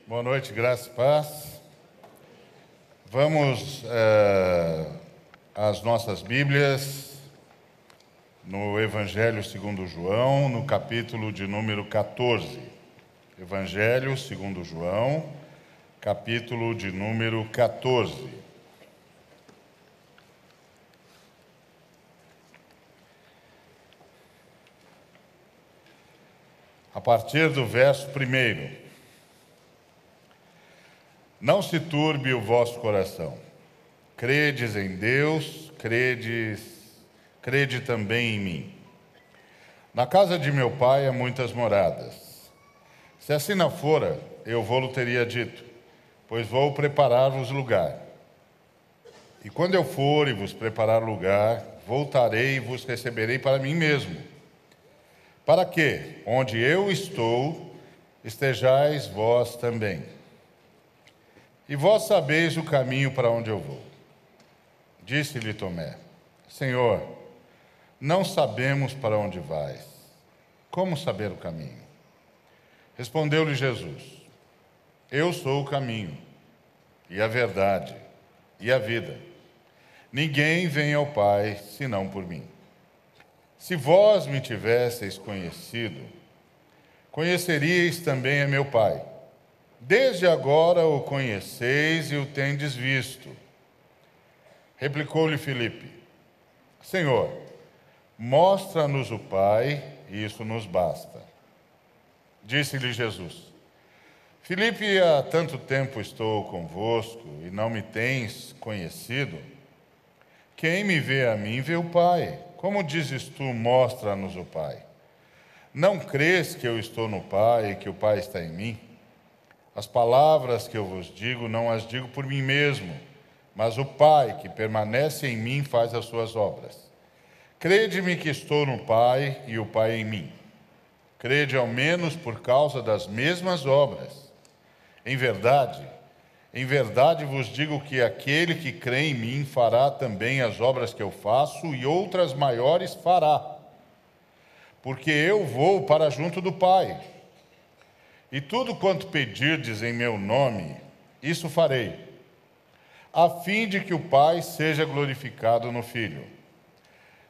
Boa noite, graça e paz. Vamos às nossas Bíblias, no Evangelho segundo João, no capítulo de número 14. Evangelho segundo João, capítulo de número 14. A partir do verso 1. Não se turbe o vosso coração. Credes em Deus, crede também em mim. Na casa de meu pai há muitas moradas. Se assim não fora, eu vou-lo teria dito, pois vou preparar-vos lugar. E quando eu for e vos preparar lugar, voltarei e vos receberei para mim mesmo, para que, onde eu estou, estejais vós também. E vós sabeis o caminho para onde eu vou. Disse-lhe Tomé: Senhor, não sabemos para onde vais. Como saber o caminho? Respondeu-lhe Jesus: Eu sou o caminho, e a verdade, e a vida. Ninguém vem ao Pai, senão por mim. Se vós me tivesseis conhecido, conheceríeis também a meu Pai. Desde agora o conheceis e o tendes visto. Replicou-lhe Filipe: Senhor, mostra-nos o Pai, e isso nos basta. Disse-lhe Jesus: Filipe, há tanto tempo estou convosco e não me tens conhecido? Quem me vê a mim, vê o Pai. Como dizes tu, mostra-nos o Pai? Não crês que eu estou no Pai e que o Pai está em mim? As palavras que eu vos digo, não as digo por mim mesmo, mas o Pai que permanece em mim faz as suas obras. Crede-me que estou no Pai e o Pai em mim. Crede ao menos por causa das mesmas obras. Em verdade vos digo que aquele que crê em mim fará também as obras que eu faço e outras maiores fará, porque eu vou para junto do Pai. E tudo quanto pedirdes em meu nome, isso farei, a fim de que o Pai seja glorificado no Filho.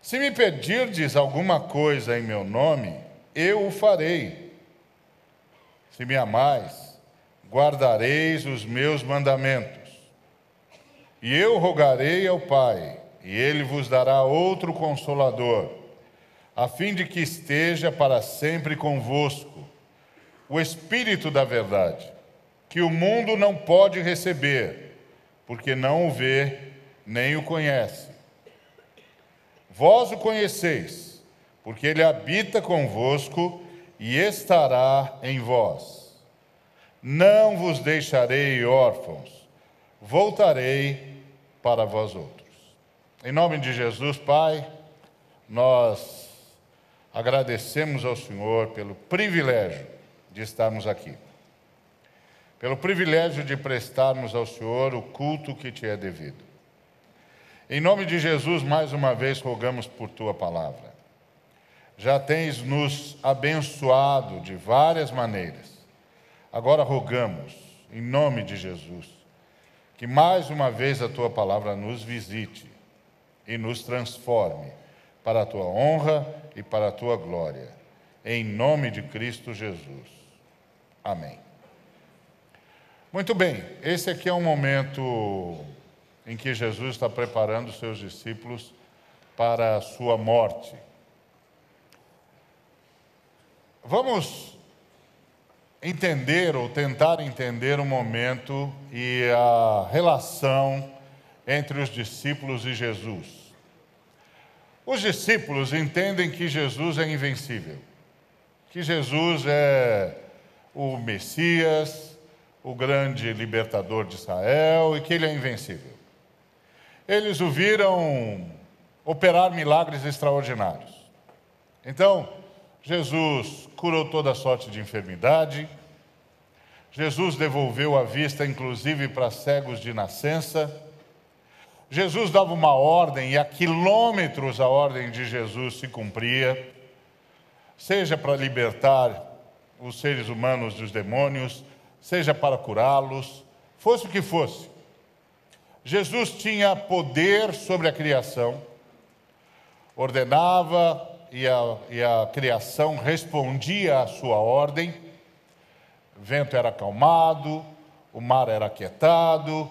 Se me pedirdes alguma coisa em meu nome, eu o farei. Se me amais, guardareis os meus mandamentos. E eu rogarei ao Pai, e ele vos dará outro Consolador, a fim de que esteja para sempre convosco, o Espírito da verdade, que o mundo não pode receber, porque não o vê, nem o conhece. Vós o conheceis, porque ele habita convosco e estará em vós. Não vos deixarei órfãos, voltarei para vós outros. Em nome de Jesus, Pai, nós agradecemos ao Senhor pelo privilégio de estarmos aqui, pelo privilégio de prestarmos ao Senhor o culto que te é devido. Em nome de Jesus, mais uma vez, rogamos por tua palavra. Já tens nos abençoado de várias maneiras. Agora rogamos, em nome de Jesus, que mais uma vez a tua palavra nos visite e nos transforme para a tua honra e para a tua glória. Em nome de Cristo Jesus. Amém. Muito bem, esse aqui é um momento em que Jesus está preparando os seus discípulos para a sua morte. Vamos entender ou tentar entender o momento e a relação entre os discípulos e Jesus. Os discípulos entendem que Jesus é invencível, que Jesus é o Messias, o grande libertador de Israel e que ele é invencível. Eles o viram operar milagres extraordinários. Então, Jesus curou toda sorte de enfermidade, Jesus devolveu a vista, inclusive para cegos de nascença. Jesus dava uma ordem e a quilômetros a ordem de Jesus se cumpria, seja para libertar os seres humanos dos demônios, seja para curá-los, fosse o que fosse. Jesus tinha poder sobre a criação, ordenava e a criação respondia à sua ordem. O vento era acalmado, o mar era aquietado,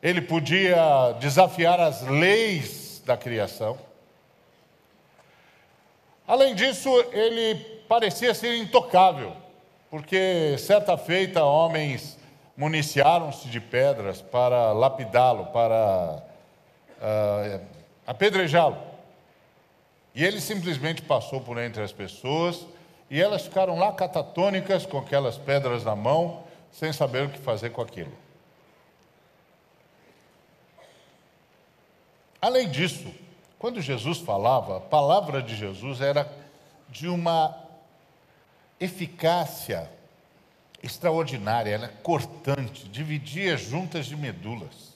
ele podia desafiar as leis da criação. Além disso, ele parecia ser intocável, porque certa feita homens municiaram-se de pedras para lapidá-lo, para apedrejá-lo. E ele simplesmente passou por entre as pessoas e elas ficaram lá catatônicas com aquelas pedras na mão, sem saber o que fazer com aquilo. Além disso, quando Jesus falava, a palavra de Jesus era de uma eficácia extraordinária, ela é cortante, dividia juntas de medulas.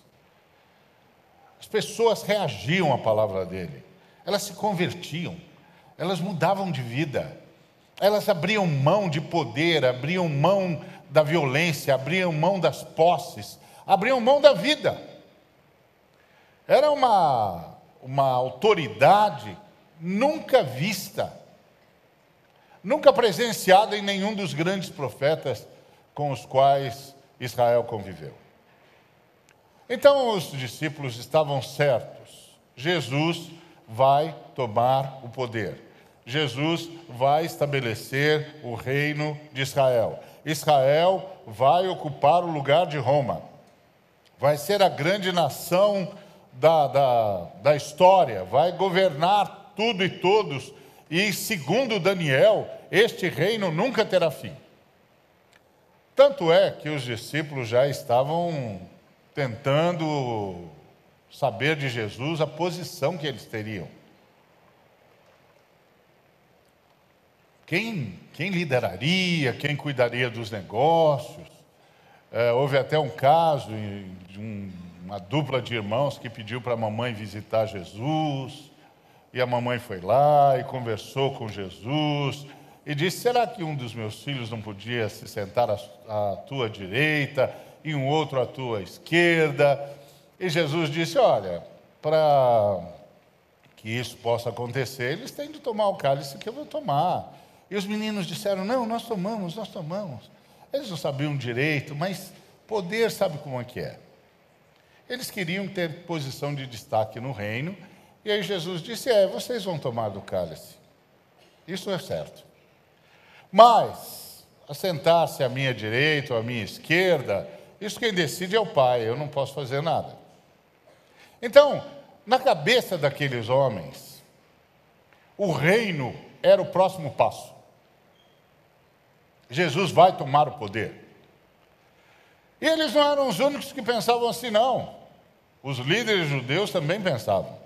As pessoas reagiam à palavra dele, elas se convertiam, elas mudavam de vida, elas abriam mão de poder, abriam mão da violência, abriam mão das posses, abriam mão da vida. Era uma autoridade nunca vista, nunca presenciada em nenhum dos grandes profetas com os quais Israel conviveu. Então os discípulos estavam certos. Jesus vai tomar o poder. Jesus vai estabelecer o reino de Israel. Israel vai ocupar o lugar de Roma. Vai ser a grande nação da história. Vai governar tudo e todos. E, segundo Daniel, este reino nunca terá fim. Tanto é que os discípulos já estavam tentando saber de Jesus a posição que eles teriam. Quem lideraria, quem cuidaria dos negócios. Houve até um caso de uma dupla de irmãos que pediu para a mamãe visitar Jesus. E a mamãe foi lá e conversou com Jesus e disse: será que um dos meus filhos não podia se sentar à tua direita e um outro à tua esquerda? E Jesus disse: olha, para que isso possa acontecer, eles têm de tomar o cálice que eu vou tomar. E os meninos disseram: não, nós tomamos. Eles não sabiam direito, mas poder sabe como é que é. Eles queriam ter posição de destaque no reino. E aí Jesus disse: vocês vão tomar do cálice. Isso é certo. Mas, assentar-se à minha direita ou à minha esquerda, isso quem decide é o Pai, eu não posso fazer nada. Então, na cabeça daqueles homens, o reino era o próximo passo. Jesus vai tomar o poder. E eles não eram os únicos que pensavam assim, não. Os líderes judeus também pensavam.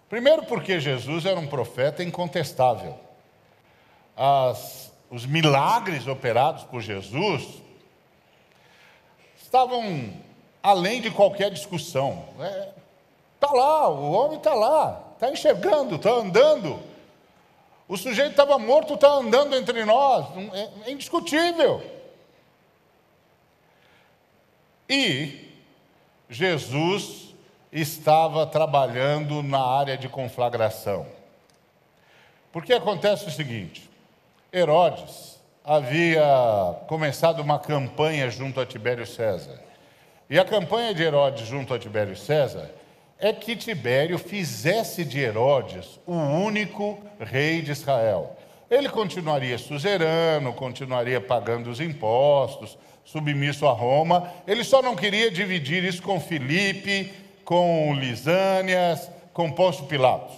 Primeiro porque Jesus era um profeta incontestável. Os milagres operados por Jesus estavam além de qualquer discussão. Está lá, o homem está lá, está enxergando, está andando. O sujeito estava morto, está andando entre nós, é indiscutível. E Jesus estava trabalhando na área de conflagração. Porque acontece o seguinte: Herodes havia começado uma campanha junto a Tibério César. E a campanha de Herodes junto a Tibério César é que Tibério fizesse de Herodes o único rei de Israel. Ele continuaria suzerano, continuaria pagando os impostos, submisso a Roma. Ele só não queria dividir isso com Filipe, com Lisânias, com Pôncio Pilatos.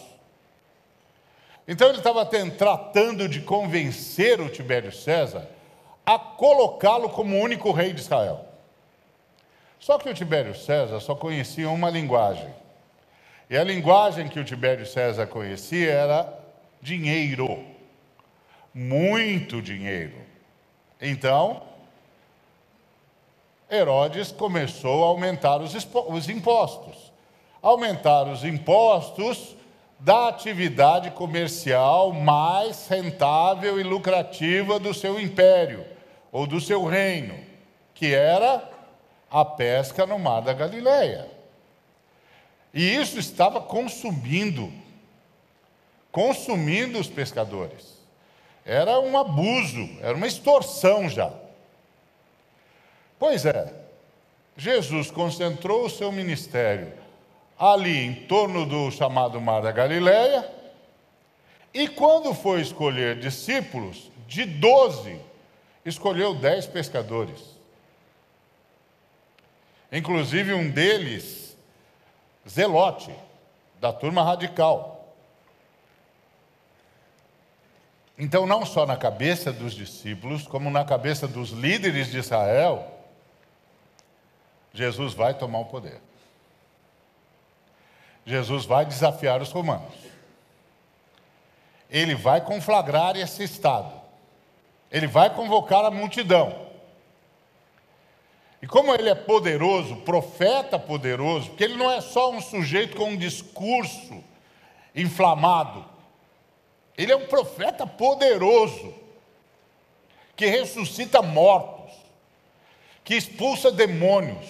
Então ele estava tratando de convencer o Tibério César a colocá-lo como o único rei de Israel. Só que o Tibério César só conhecia uma linguagem. E a linguagem que o Tibério César conhecia era dinheiro. Muito dinheiro. Então, Herodes começou a aumentar os impostos. Aumentar os impostos da atividade comercial mais rentável e lucrativa do seu império, ou do seu reino. que era a pesca no mar da Galileia. E isso estava consumindo os pescadores. Era um abuso, era uma extorsão já. Pois é, Jesus concentrou o seu ministério ali em torno do chamado Mar da Galileia, e quando foi escolher discípulos, de 12, escolheu 10 pescadores. Inclusive um deles, Zelote, da turma radical. Então, não só na cabeça dos discípulos, como na cabeça dos líderes de Israel, Jesus vai tomar o poder. Jesus vai desafiar os romanos. Ele vai conflagrar esse estado. Ele vai convocar a multidão. E como ele é poderoso, profeta poderoso, porque ele não é só um sujeito com um discurso inflamado. Ele é um profeta poderoso, que ressuscita mortos, que expulsa demônios,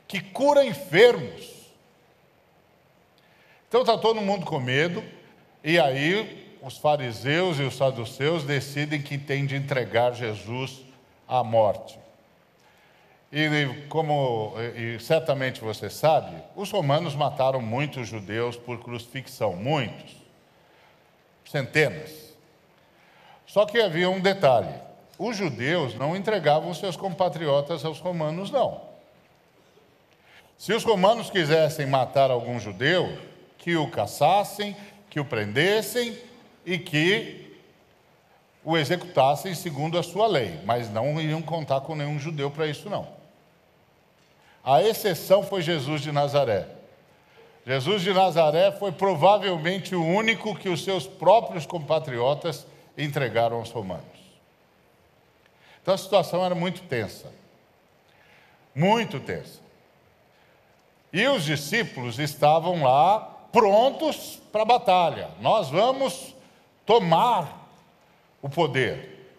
que cura enfermos. Então está todo mundo com medo, e aí os fariseus e os saduceus decidem que tem de entregar Jesus à morte. E certamente você sabe, os romanos mataram muitos judeus por crucifixão, muitos, centenas. Só que havia um detalhe: os judeus não entregavam seus compatriotas aos romanos, não. Se os romanos quisessem matar algum judeu, que o caçassem, que o prendessem e que o executassem segundo a sua lei, mas não iriam contar com nenhum judeu para isso, não. A exceção foi Jesus de Nazaré. Jesus de Nazaré foi provavelmente o único que os seus próprios compatriotas entregaram aos romanos. Então a situação era muito tensa. Muito tensa. E os discípulos estavam lá prontos para a batalha. Nós vamos tomar o poder.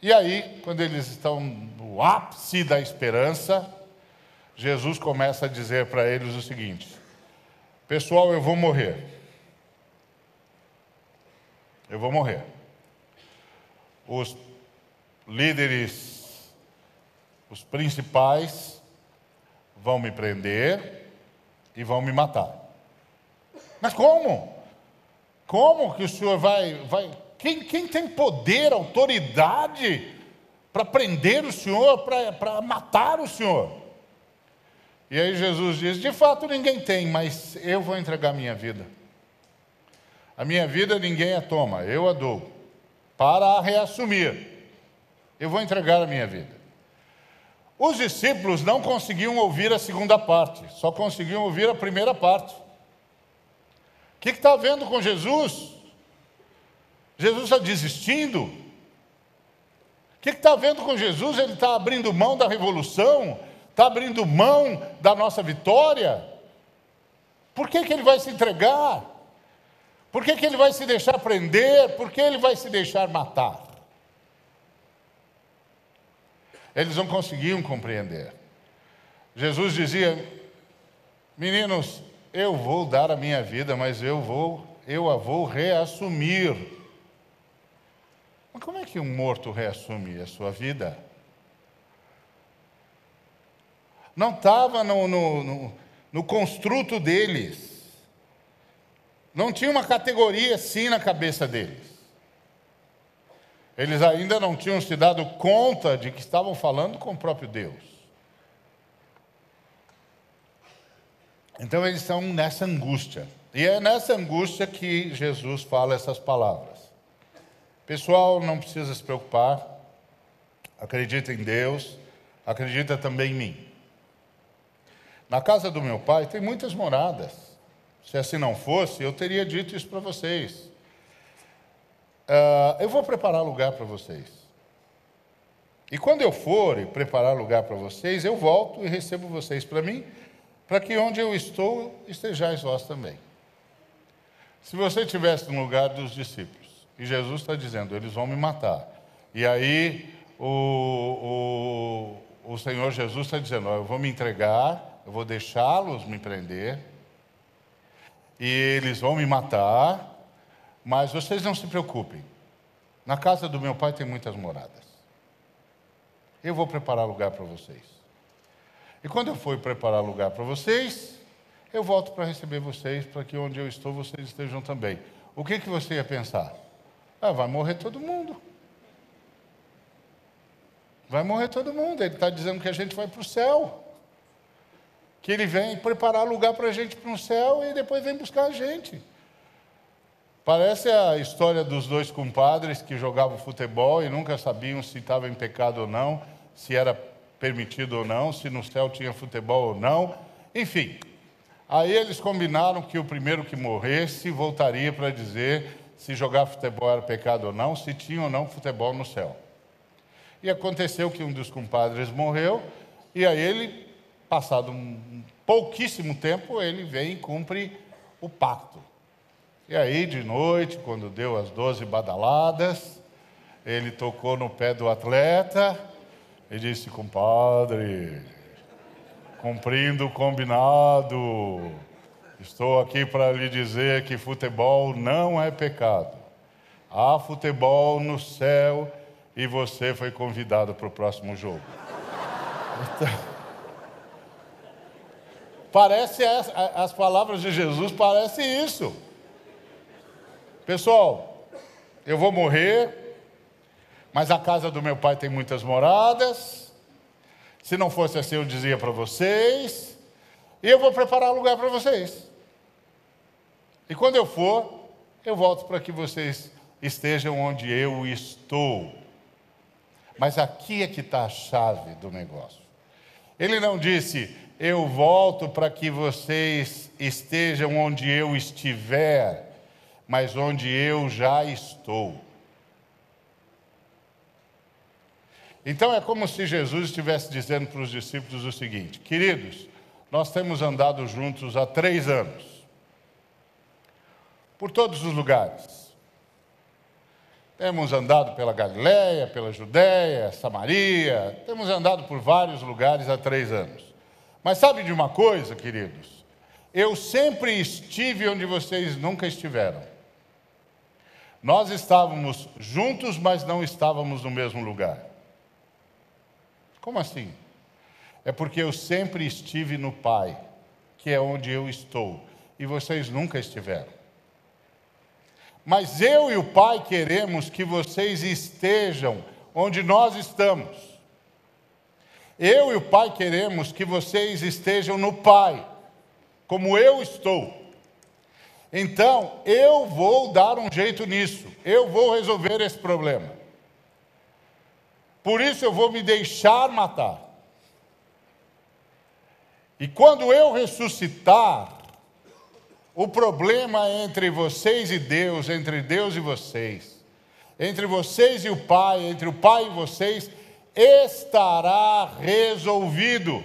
E aí, quando eles estão no ápice da esperança, Jesus começa a dizer para eles o seguinte: pessoal, eu vou morrer. Eu vou morrer. Os líderes, os principais, vão me prender e vão me matar. Mas como? Como que o senhor vai... Quem tem poder, autoridade para prender o senhor, para matar o senhor? E aí Jesus diz: de fato ninguém tem, mas eu vou entregar a minha vida. A minha vida ninguém a toma, eu a dou, para a reassumir. Eu vou entregar a minha vida. Os discípulos não conseguiam ouvir a segunda parte, só conseguiam ouvir a primeira parte. O que está havendo com Jesus? Jesus está desistindo? O que está havendo com Jesus? Ele está abrindo mão da revolução? Está abrindo mão da nossa vitória? Por que ele vai se entregar? Por que ele vai se deixar prender? Por que ele vai se deixar matar? Eles não conseguiam compreender. Jesus dizia: meninos, eu vou dar a minha vida, mas eu a vou reassumir. Mas como é que um morto reassume a sua vida? Não estava no construto deles. Não tinha uma categoria assim na cabeça deles. Eles ainda não tinham se dado conta de que estavam falando com o próprio Deus. Então eles estão nessa angústia. E é nessa angústia que Jesus fala essas palavras. Pessoal, não precisa se preocupar. Acredita em Deus. Acredita também em mim. Na casa do meu pai tem muitas moradas. Se assim não fosse, eu teria dito isso para vocês. Eu vou preparar lugar para vocês. E quando eu for e preparar lugar para vocês, eu volto e recebo vocês para mim, para que onde eu estou, estejais vós também. Se você estivesse no lugar dos discípulos, e Jesus está dizendo: eles vão me matar. E aí o Senhor Jesus está dizendo, eu vou me entregar, eu vou deixá-los me prender, e eles vão me matar, mas vocês não se preocupem. Na casa do meu pai tem muitas moradas. Eu vou preparar lugar para vocês. E quando eu for preparar lugar para vocês, eu volto para receber vocês, para que onde eu estou, vocês estejam também. O que você ia pensar? Vai morrer todo mundo. Vai morrer todo mundo. Ele está dizendo que a gente vai para o céu. Que ele vem preparar lugar para a gente para o céu e depois vem buscar a gente. Parece a história dos dois compadres que jogavam futebol e nunca sabiam se estava em pecado ou não, se era permitido ou não, se no céu tinha futebol ou não. Enfim, aí eles combinaram que o primeiro que morresse voltaria para dizer se jogar futebol era pecado ou não, se tinha ou não futebol no céu. E aconteceu que um dos compadres morreu, e aí ele, passado um pouquíssimo tempo, ele vem e cumpre o pacto. E aí, de noite, quando deu as 12 badaladas, ele tocou no pé do atleta e disse, compadre, cumprindo o combinado, estou aqui para lhe dizer que futebol não é pecado. Há futebol no céu e você foi convidado para o próximo jogo. Então, parece as palavras de Jesus parecem isso. Pessoal, eu vou morrer, mas a casa do meu pai tem muitas moradas. Se não fosse assim, eu dizia para vocês. E eu vou preparar lugar para vocês. E quando eu for, eu volto para que vocês estejam onde eu estou. Mas aqui é que está a chave do negócio. Ele não disse, eu volto para que vocês estejam onde eu estiver, mas onde eu já estou. Então é como se Jesus estivesse dizendo para os discípulos o seguinte, queridos, nós temos andado juntos há 3 anos, por todos os lugares. Temos andado pela Galileia, pela Judéia, Samaria, temos andado por vários lugares há 3 anos. Mas sabe de uma coisa, queridos? Eu sempre estive onde vocês nunca estiveram. Nós estávamos juntos, mas não estávamos no mesmo lugar. Como assim? É porque eu sempre estive no Pai, que é onde eu estou, e vocês nunca estiveram. Mas eu e o Pai queremos que vocês estejam onde nós estamos. Eu e o Pai queremos que vocês estejam no Pai, como eu estou. Então, eu vou dar um jeito nisso. Eu vou resolver esse problema. Por isso eu vou me deixar matar. E quando eu ressuscitar, o problema entre vocês e Deus, entre Deus e vocês, entre vocês e o Pai, entre o Pai e vocês, estará resolvido.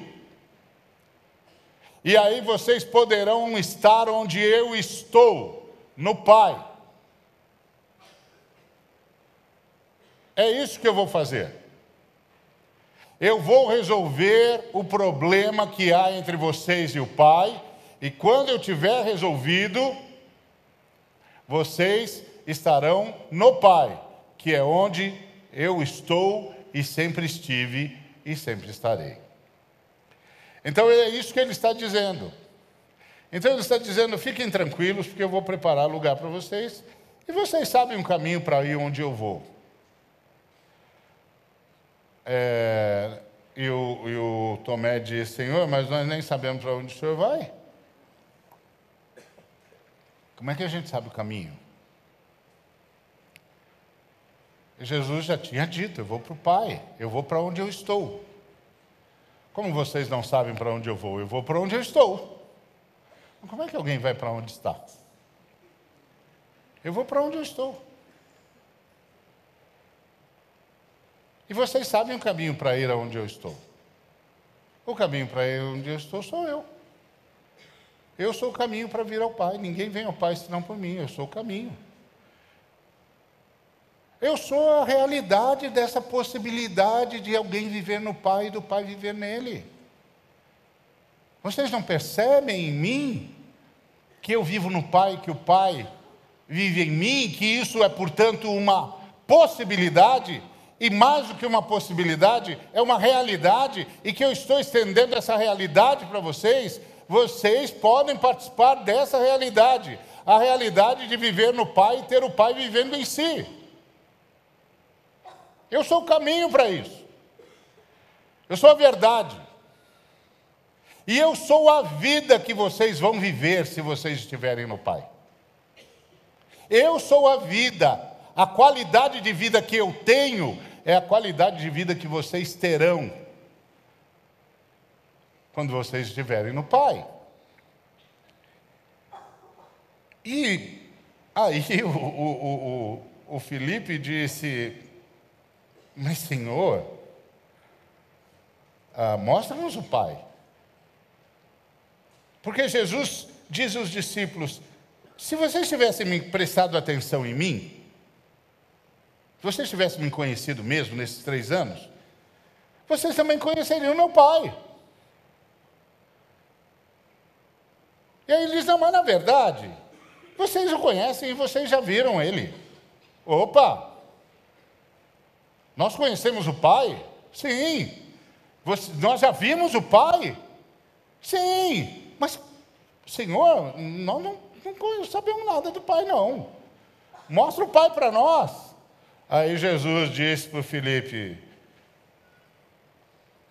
E aí vocês poderão estar onde eu estou, no Pai. É isso que eu vou fazer. Eu vou resolver o problema que há entre vocês e o Pai, e quando eu tiver resolvido, vocês estarão no Pai, que é onde eu estou e sempre estive e sempre estarei. Então é isso que ele está dizendo. Então ele está dizendo, fiquem tranquilos, porque eu vou preparar lugar para vocês, e vocês sabem um caminho para ir onde eu vou. E o Tomé disse, Senhor, mas nós nem sabemos para onde o Senhor vai. Como é que a gente sabe o caminho? E Jesus já tinha dito, eu vou para o Pai, eu vou para onde eu estou. Como vocês não sabem para onde eu vou para onde eu estou. Como é que alguém vai para onde está? Eu vou para onde eu estou. E vocês sabem o caminho para ir aonde eu estou. O caminho para ir onde eu estou sou eu. Eu sou o caminho para vir ao Pai. Ninguém vem ao Pai senão por mim. Eu sou o caminho. Eu sou a realidade dessa possibilidade de alguém viver no Pai e do Pai viver nele. Vocês não percebem em mim que eu vivo no Pai, que o Pai vive em mim, que isso é, portanto, uma possibilidade, e mais do que uma possibilidade, é uma realidade, e que eu estou estendendo essa realidade para vocês. Vocês podem participar dessa realidade, a realidade de viver no Pai e ter o Pai vivendo em si. Eu sou o caminho para isso. Eu sou a verdade. E eu sou a vida que vocês vão viver se vocês estiverem no Pai. Eu sou a vida. A qualidade de vida que eu tenho é a qualidade de vida que vocês terão quando vocês estiverem no Pai. E aí o Filipe disse: mas Senhor, mostra-nos o Pai. Porque Jesus diz aos discípulos: se vocês tivessem me prestado atenção em mim, se vocês tivessem me conhecido mesmo nesses 3 anos, vocês também conheceriam meu Pai. E aí ele diz: não, mas na verdade, vocês o conhecem e vocês já viram ele. Opa! Nós conhecemos o Pai? Sim. Nós já vimos o Pai? Sim. Mas, Senhor, nós não sabemos nada do Pai, não. Mostra o Pai para nós. Aí Jesus disse para o Filipe: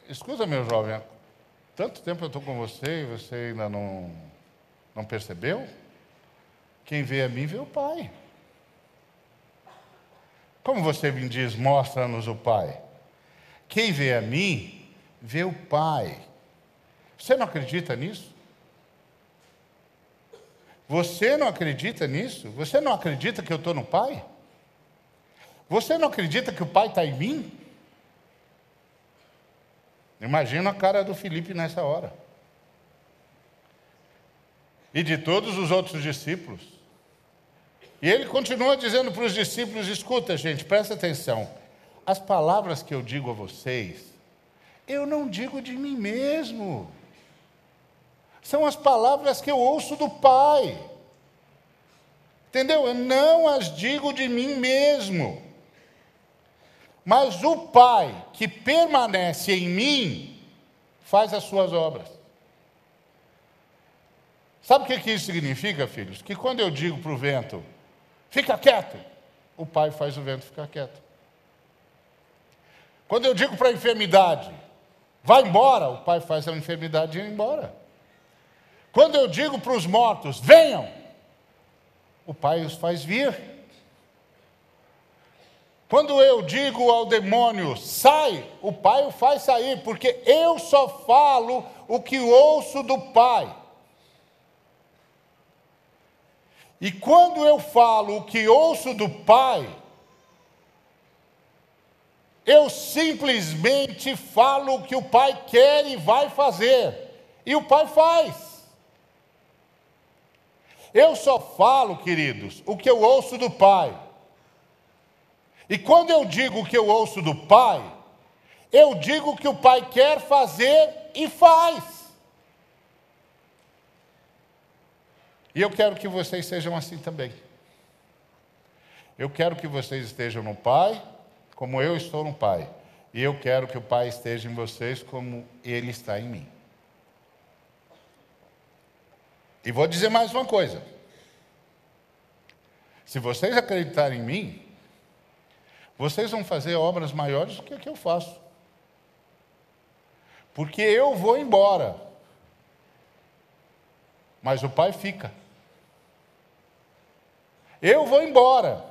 escuta, meu jovem, há tanto tempo eu estou com você e você ainda não percebeu? Quem vê a mim vê o Pai. Como você me diz, mostra-nos o Pai? Quem vê a mim vê o Pai. Você não acredita nisso? Você não acredita nisso? Você não acredita que eu estou no Pai? Você não acredita que o Pai está em mim? Imagina a cara do Filipe nessa hora. E de todos os outros discípulos. E ele continua dizendo para os discípulos: escuta, gente, presta atenção. As palavras que eu digo a vocês, eu não digo de mim mesmo. São as palavras que eu ouço do Pai. Entendeu? Eu não as digo de mim mesmo. Mas o Pai que permanece em mim faz as suas obras. Sabe o que isso significa, filhos? Que quando eu digo para o vento: fica quieto, o Pai faz o vento ficar quieto. Quando eu digo para a enfermidade: vai embora, o Pai faz a enfermidade ir embora. Quando eu digo para os mortos: venham, o Pai os faz vir. Quando eu digo ao demônio: sai, o Pai o faz sair, porque eu só falo o que ouço do Pai. E quando eu falo o que ouço do Pai, eu simplesmente falo o que o Pai quer e vai fazer. E o Pai faz. Eu só falo, queridos, o que eu ouço do Pai. E quando eu digo o que eu ouço do Pai, eu digo o que o Pai quer fazer e faz. E eu quero que vocês sejam assim também. Eu quero que vocês estejam no Pai, como eu estou no Pai. E eu quero que o Pai esteja em vocês como Ele está em mim. E vou dizer mais uma coisa. Se vocês acreditarem em mim, vocês vão fazer obras maiores do que a que eu faço. Porque eu vou embora, mas o Pai fica. Eu vou embora,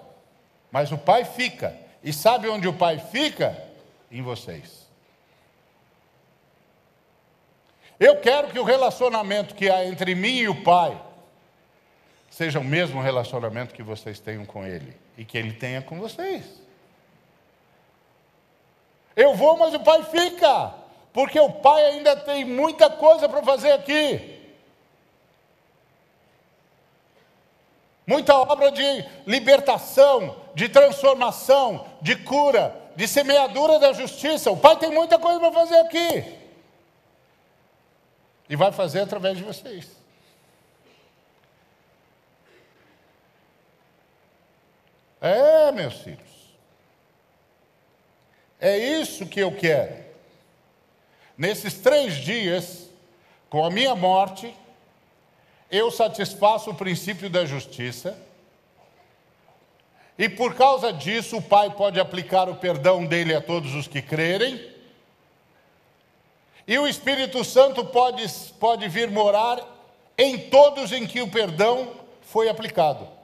mas o Pai fica. E sabe onde o Pai fica? Em vocês. Eu quero que o relacionamento que há entre mim e o Pai seja o mesmo relacionamento que vocês tenham com Ele e que Ele tenha com vocês. Eu vou, mas o Pai fica, porque o Pai ainda tem muita coisa para fazer aqui. muita obra de libertação, de transformação, de cura, de semeadura da justiça. O Pai tem muita coisa para fazer aqui. E vai fazer através de vocês. Meus filhos. É isso que eu quero. Nesses 3 dias, com a minha morte, eu satisfaço o princípio da justiça. E por causa disso, o Pai pode aplicar o perdão dele a todos os que crerem. E o Espírito Santo pode vir morar em todos em que o perdão foi aplicado.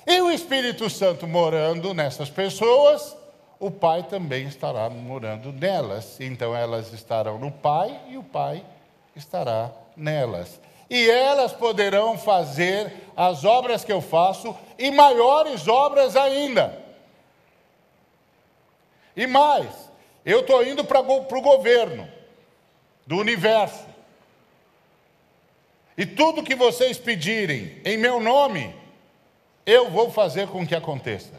E o Espírito Santo morando nessas pessoas, o Pai também estará morando nelas. Então elas estarão no Pai e o Pai estará nelas. E elas poderão fazer as obras que eu faço e maiores obras ainda. E mais, eu estou indo para o governo do universo. E tudo que vocês pedirem em meu nome, eu vou fazer com que aconteça.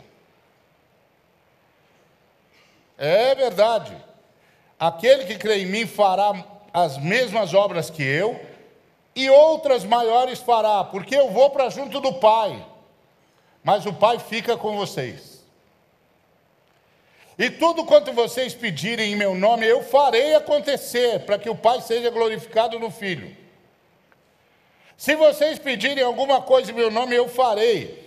É verdade. Aquele que crê em mim fará as mesmas obras que eu, e outras maiores fará, porque eu vou para junto do Pai. Mas o Pai fica com vocês. E tudo quanto vocês pedirem em meu nome, eu farei acontecer, para que o Pai seja glorificado no Filho. Se vocês pedirem alguma coisa em meu nome, eu farei.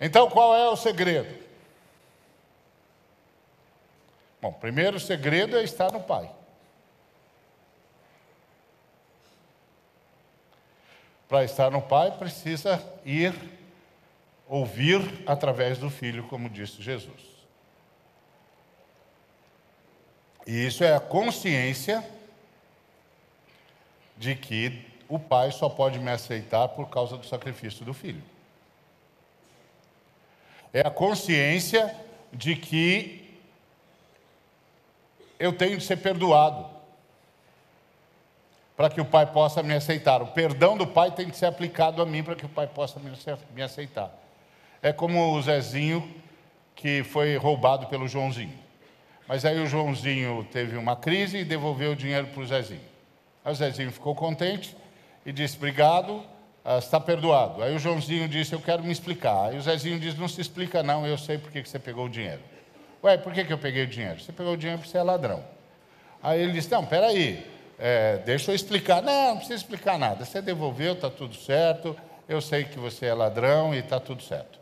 Então, qual é o segredo? Bom, primeiro segredo é estar no Pai. Para estar no Pai, precisa ouvir através do Filho, como disse Jesus. E isso é a consciência de que o Pai só pode me aceitar por causa do sacrifício do Filho. É a consciência de que eu tenho de ser perdoado para que o Pai possa me aceitar. O perdão do Pai tem de ser aplicado a mim para que o Pai possa me aceitar. É como o Zezinho que foi roubado pelo Joãozinho. Mas aí o Joãozinho teve uma crise e devolveu o dinheiro para o Zezinho. Aí o Zezinho ficou contente e disse: obrigado, está perdoado. Aí o Joãozinho disse: eu quero me explicar. Aí o Zezinho disse: não se explica não, eu sei por que você pegou o dinheiro. Ué, por que eu peguei o dinheiro? Você pegou o dinheiro porque você é ladrão. Aí ele disse: não, peraí, deixa eu explicar. Não precisa explicar nada. Você devolveu, está tudo certo. Eu sei que você é ladrão e está tudo certo.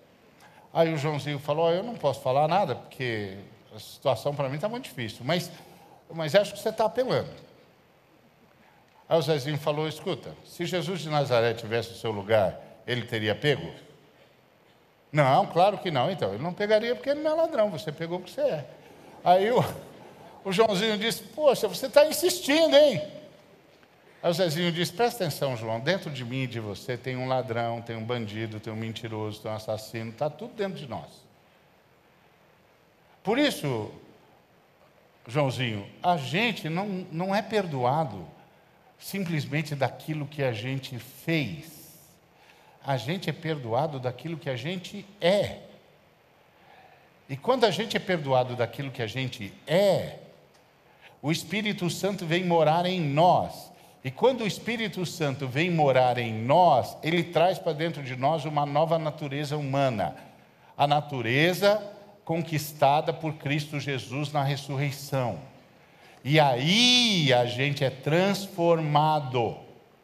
Aí o Joãozinho falou: eu não posso falar nada, porque a situação para mim está muito difícil. Mas acho que você está apelando. Aí o Zezinho falou: escuta, se Jesus de Nazaré tivesse no seu lugar, ele teria pego? Não, claro que não. Então, ele não pegaria porque ele não é ladrão, você pegou porque você é. Aí o Joãozinho disse: poxa, você está insistindo, hein? Aí o Zezinho disse: presta atenção, João, dentro de mim e de você tem um ladrão, tem um bandido, tem um mentiroso, tem um assassino, está tudo dentro de nós. Por isso, Joãozinho, a gente não é perdoado simplesmente daquilo que a gente fez. A gente é perdoado daquilo que a gente é. E quando a gente é perdoado daquilo que a gente é, o Espírito Santo vem morar em nós. E quando o Espírito Santo vem morar em nós, ele traz para dentro de nós uma nova natureza humana. A natureza conquistada por Cristo Jesus na ressurreição. E aí a gente é transformado.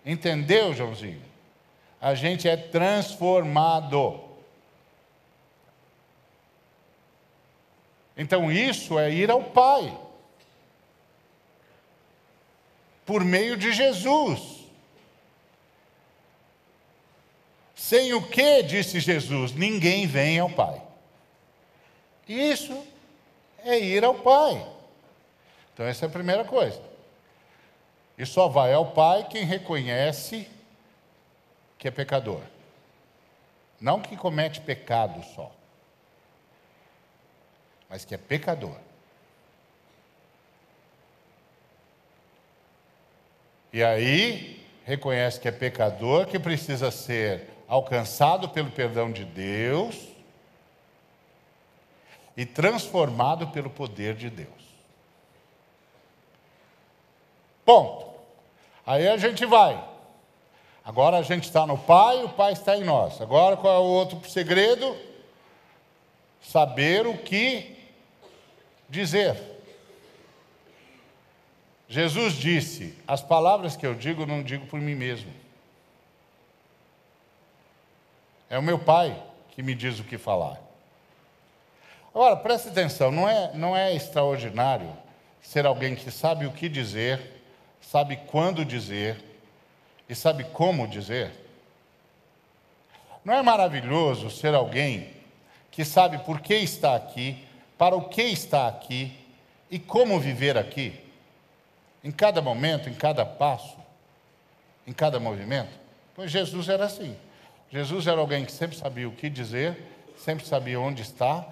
Entendeu, Joãozinho? A gente é transformado. Então isso é ir ao Pai. Por meio de Jesus. Sem o que, disse Jesus, ninguém vem ao Pai. Isso é ir ao Pai. Então essa é a primeira coisa. E só vai ao Pai quem reconhece que é pecador. Não que comete pecado só, mas que é pecador. E aí, reconhece que é pecador, que precisa ser alcançado pelo perdão de Deus e transformado pelo poder de Deus. Ponto. Aí a gente vai. Agora a gente está no Pai, o Pai está em nós. Agora qual é o outro segredo? Saber o que dizer. Jesus disse: as palavras que eu digo, não digo por mim mesmo. É o meu Pai que me diz o que falar. Agora, preste atenção, não é extraordinário ser alguém que sabe o que dizer, sabe quando dizer e sabe como dizer? Não é maravilhoso ser alguém que sabe por que está aqui, para o que está aqui e como viver aqui? Em cada momento, em cada passo, em cada movimento? Pois Jesus era assim. Jesus era alguém que sempre sabia o que dizer, sempre sabia onde estar,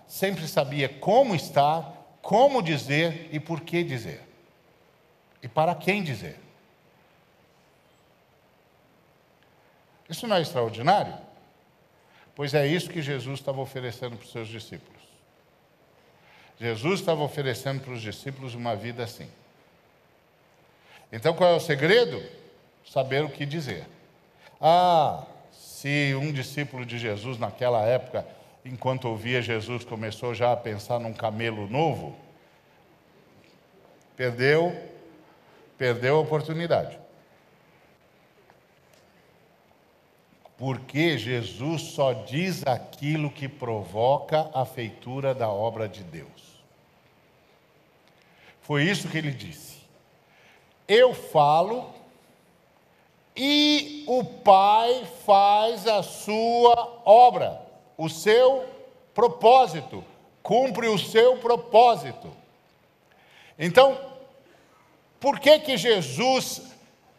sempre sabia como estar, como dizer e por que dizer. E para quem dizer. Isso não é extraordinário? Pois é isso que Jesus estava oferecendo para os seus discípulos. Jesus estava oferecendo para os discípulos uma vida assim. Então qual é o segredo? Saber o que dizer. Se um discípulo de Jesus naquela época, enquanto ouvia Jesus, começou já a pensar num camelo novo, perdeu a oportunidade. Porque Jesus só diz aquilo que provoca a feitura da obra de Deus. Foi isso que ele disse. Eu falo e o Pai faz a sua obra, o seu propósito, cumpre o seu propósito. Então, por que Jesus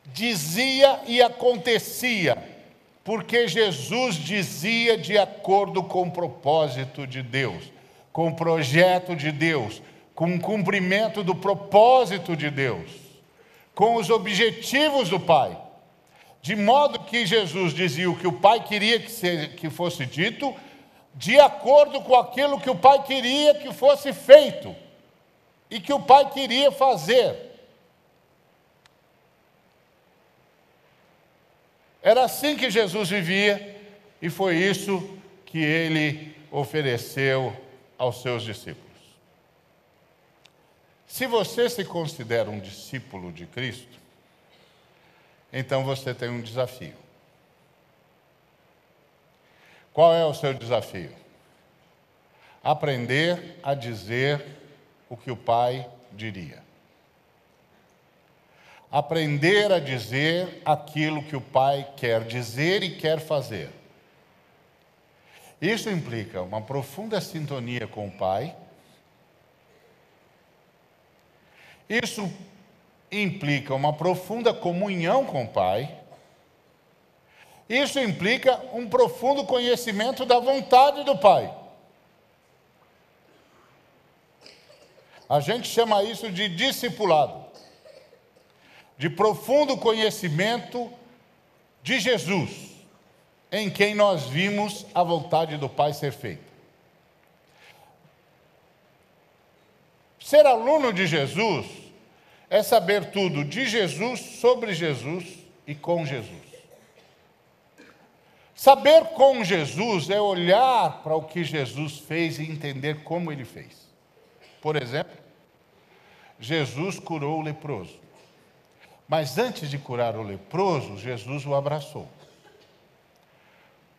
dizia e acontecia? Porque Jesus dizia de acordo com o propósito de Deus, com o projeto de Deus, com o cumprimento do propósito de Deus, com os objetivos do Pai. De modo que Jesus dizia o que o Pai queria que fosse dito, de acordo com aquilo que o Pai queria que fosse feito, e que o Pai queria fazer. Era assim que Jesus vivia, e foi isso que ele ofereceu aos seus discípulos. Se você se considera um discípulo de Cristo, então você tem um desafio. Qual é o seu desafio? Aprender a dizer o que o Pai diria. Aprender a dizer aquilo que o Pai quer dizer e quer fazer. Isso implica uma profunda sintonia com o Pai. Isso implica uma profunda comunhão com o Pai. Isso implica um profundo conhecimento da vontade do Pai. A gente chama isso de discipulado. De profundo conhecimento de Jesus, em quem nós vimos a vontade do Pai ser feita. Ser aluno de Jesus é saber tudo de Jesus, sobre Jesus e com Jesus. Saber com Jesus é olhar para o que Jesus fez e entender como ele fez. Por exemplo, Jesus curou o leproso. Mas antes de curar o leproso, Jesus o abraçou.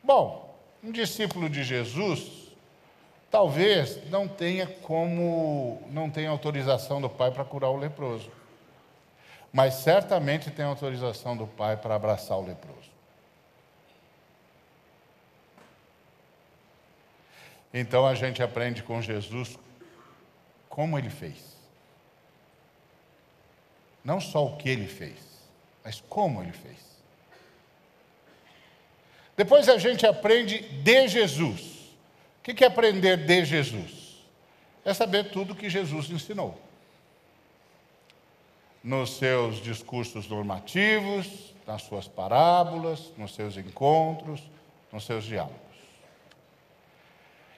Bom, um discípulo de Jesus, talvez não tenha autorização do Pai para curar o leproso. Mas certamente tem autorização do Pai para abraçar o leproso. Então a gente aprende com Jesus como ele fez. Não só o que ele fez, mas como ele fez. Depois a gente aprende de Jesus. O que é aprender de Jesus? É saber tudo que Jesus ensinou. nos seus discursos normativos, nas suas parábolas, nos seus encontros, nos seus diálogos.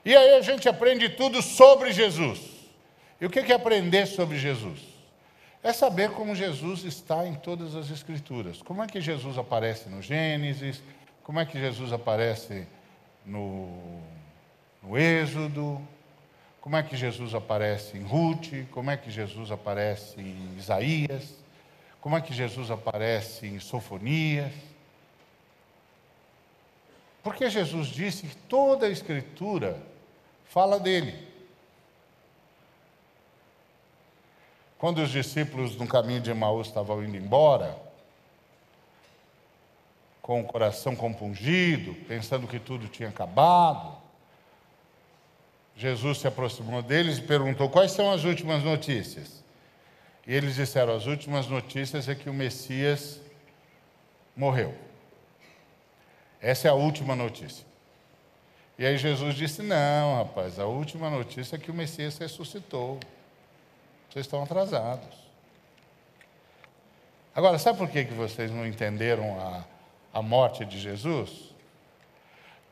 E aí a gente aprende tudo sobre Jesus. E o que é aprender sobre Jesus? É saber como Jesus está em todas as Escrituras. Como é que Jesus aparece no Gênesis, como é que Jesus aparece no Êxodo, como é que Jesus aparece em Ruth, como é que Jesus aparece em Isaías, como é que Jesus aparece em Sofonias. Porque Jesus disse que toda a Escritura fala dele. Quando os discípulos no caminho de Emaús estavam indo embora, com o coração compungido, pensando que tudo tinha acabado, Jesus se aproximou deles e perguntou: quais são as últimas notícias? E eles disseram: as últimas notícias é que o Messias morreu. Essa é a última notícia. E aí Jesus disse: não, rapaz, a última notícia é que o Messias ressuscitou. Vocês estão atrasados. Agora, sabe por que vocês não entenderam a morte de Jesus?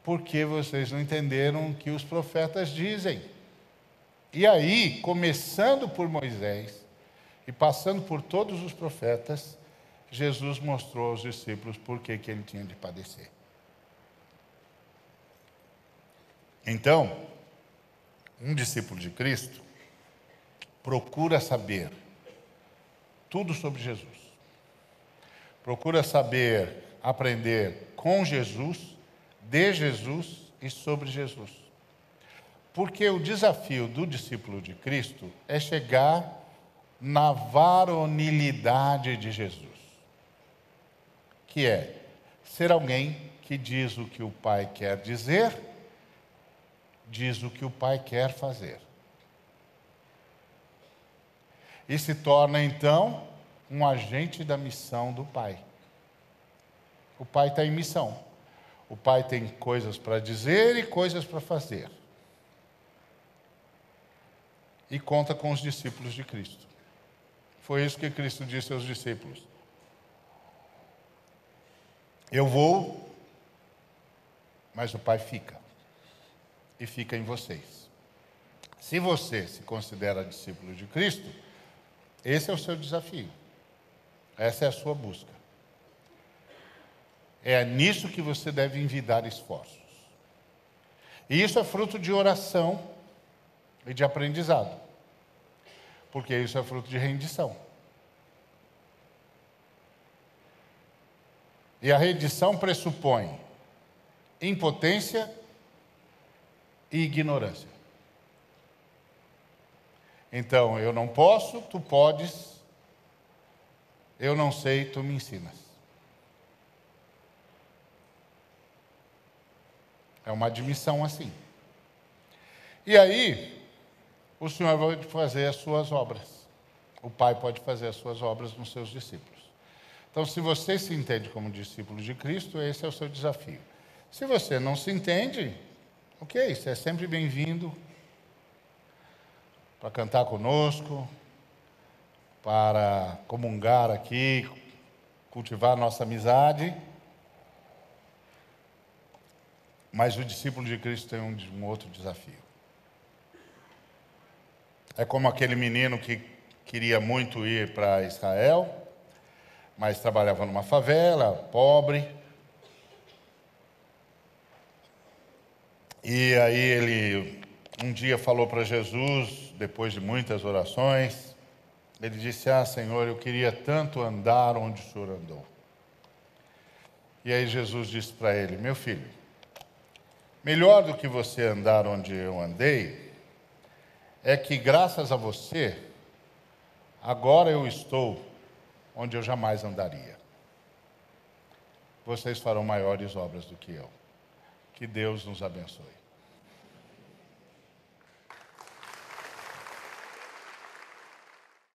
Porque vocês não entenderam o que os profetas dizem. E aí, começando por Moisés e passando por todos os profetas, Jesus mostrou aos discípulos por que ele tinha de padecer. Então, um discípulo de Cristo procura saber tudo sobre Jesus. Procura saber, aprender com Jesus, de Jesus e sobre Jesus. Porque o desafio do discípulo de Cristo é chegar na varonilidade de Jesus, que é ser alguém que diz o que o Pai quer dizer, diz o que o Pai quer fazer. E se torna, então, um agente da missão do Pai. O Pai está em missão. O Pai tem coisas para dizer e coisas para fazer. E conta com os discípulos de Cristo. Foi isso que Cristo disse aos discípulos: eu vou, mas o Pai fica. E fica em vocês. Se você se considera discípulo de Cristo, esse é o seu desafio. Essa é a sua busca. É nisso que você deve envidar esforços. E isso é fruto de oração e de aprendizado. Porque isso é fruto de rendição. E a rendição pressupõe impotência e ignorância. Então, eu não posso, tu podes. Eu não sei, tu me ensinas. É uma admissão assim. E aí, o Senhor vai fazer as suas obras. O Pai pode fazer as suas obras nos seus discípulos. Então, se você se entende como discípulo de Cristo, esse é o seu desafio. Se você não se entende, ok, você é sempre bem-vindo para cantar conosco, para comungar aqui, cultivar nossa amizade. Mas o discípulo de Cristo tem um outro desafio. É como aquele menino que queria muito ir para Israel, mas trabalhava numa favela, pobre. E aí ele um dia falou para Jesus, depois de muitas orações, ele disse: Senhor, eu queria tanto andar onde o Senhor andou. E aí Jesus disse para ele: meu filho, melhor do que você andar onde eu andei, é que graças a você, agora eu estou onde eu jamais andaria. Vocês farão maiores obras do que eu. Que Deus nos abençoe.